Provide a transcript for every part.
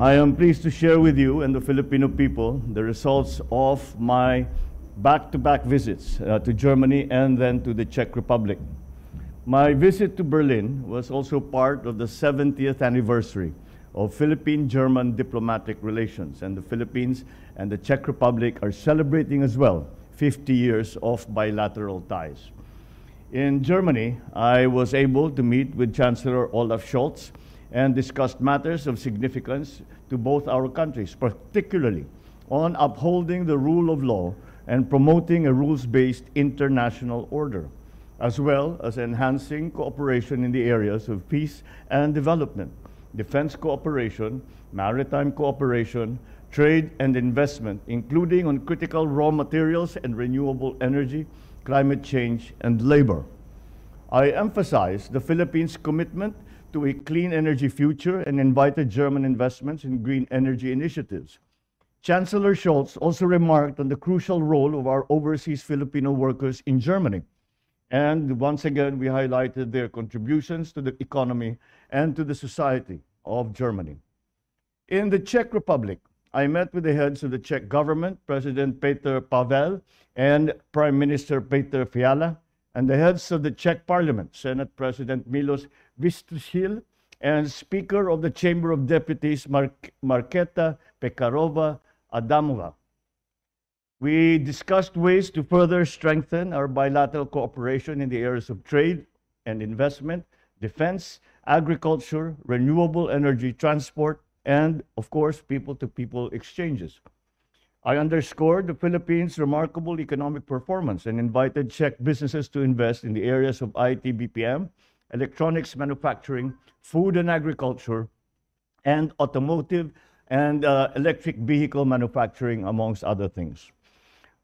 I am pleased to share with you and the Filipino people the results of my back-to-back visits to Germany and then to the Czech Republic. My visit to Berlin was also part of the 70th anniversary of Philippine-German diplomatic relations, and the Philippines and the Czech Republic are celebrating as well 50 years of bilateral ties. In Germany, I was able to meet with Chancellor Olaf Scholz and discussed matters of significance to both our countries, particularly on upholding the rule of law and promoting a rules-based international order, as well as enhancing cooperation in the areas of peace and development, defense cooperation, maritime cooperation, trade and investment, including on critical raw materials and renewable energy, climate change, and labor. I emphasized the Philippines' commitment to a clean energy future and invited German investments in green energy initiatives. Chancellor Scholz also remarked on the crucial role of our overseas Filipino workers in Germany. And once again, we highlighted their contributions to the economy and to the society of Germany. In the Czech Republic, I met with the heads of the Czech government, President Petr Pavel and Prime Minister Petr Fiala, and the heads of the Czech Parliament, Senate President Milos Vystrčil and Speaker of the Chamber of Deputies Markéta Pekarová Adamová. We discussed ways to further strengthen our bilateral cooperation in the areas of trade and investment, defense, agriculture, renewable energy, transport, and, of course, people-to-people exchanges. I underscored the Philippines' remarkable economic performance and invited Czech businesses to invest in the areas of IT BPM, electronics manufacturing, food and agriculture, and automotive and electric vehicle manufacturing, amongst other things.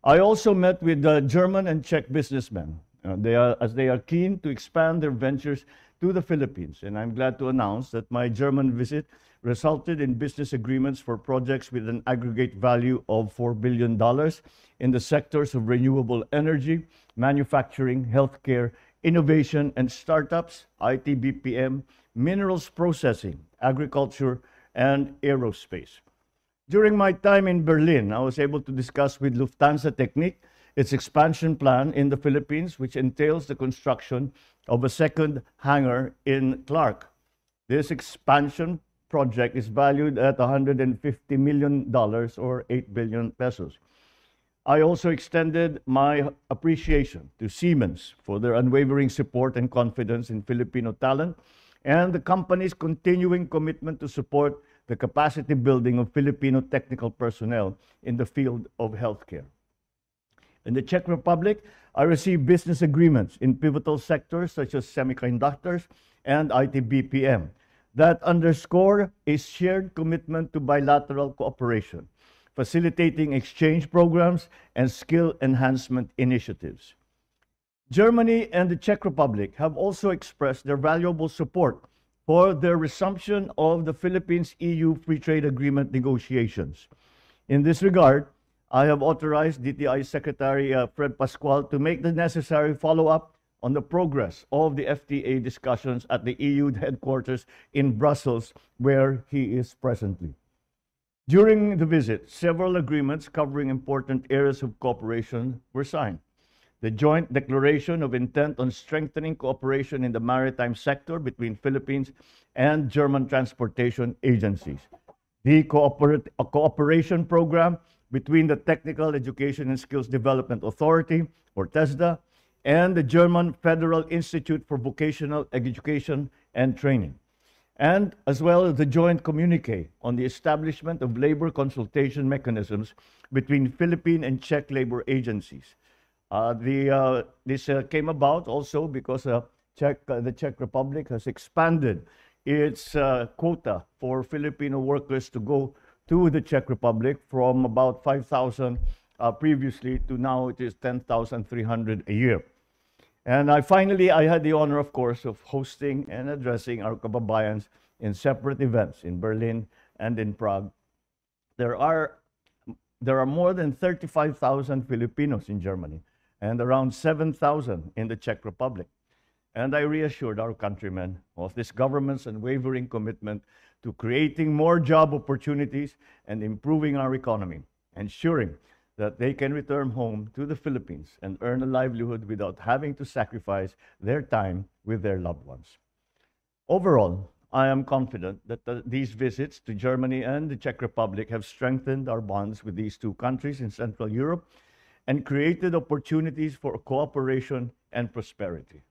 I also met with German and Czech businessmen, as they are keen to expand their ventures to the Philippines. And I'm glad to announce that my German visit resulted in business agreements for projects with an aggregate value of $4 billion in the sectors of renewable energy, manufacturing, healthcare, innovation and startups, IT BPM, minerals processing, agriculture, and aerospace. During my time in Berlin, I was able to discuss with Lufthansa Technik its expansion plan in the Philippines, which entails the construction of a second hangar in Clark. This expansion project is valued at $150 million or 8 billion pesos. I also extended my appreciation to Siemens for their unwavering support and confidence in Filipino talent and the company's continuing commitment to support the capacity building of Filipino technical personnel in the field of healthcare. In the Czech Republic, I received business agreements in pivotal sectors such as semiconductors and IT BPM that underscore a shared commitment to bilateral cooperation, facilitating exchange programs and skill enhancement initiatives. Germany and the Czech Republic have also expressed their valuable support for the resumption of the Philippines-EU Free Trade Agreement negotiations. In this regard, I have authorized DTI Secretary Fred Pascual to make the necessary follow-up on the progress of the FTA discussions at the EU headquarters in Brussels, where he is presently. During the visit, several agreements covering important areas of cooperation were signed. The joint declaration of intent on strengthening cooperation in the maritime sector between Philippines and German transportation agencies. The cooperation program between the Technical Education and Skills Development Authority, or TESDA, and the German Federal Institute for Vocational Education and Training, and as well as the joint communique on the establishment of labor consultation mechanisms between Philippine and Czech labor agencies. This came about also because the Czech Republic has expanded its quota for Filipino workers to go to the Czech Republic from about 5,000 previously to now it is 10,300 a year. And finally, I had the honor, of course, of hosting and addressing our kababayans in separate events in Berlin and in Prague. There are more than 35,000 Filipinos in Germany and around 7,000 in the Czech Republic. And I reassured our countrymen of this government's unwavering commitment to creating more job opportunities and improving our economy, ensuring that they can return home to the Philippines and earn a livelihood without having to sacrifice their time with their loved ones. Overall, I am confident that these visits to Germany and the Czech Republic have strengthened our bonds with these two countries in Central Europe and created opportunities for cooperation and prosperity.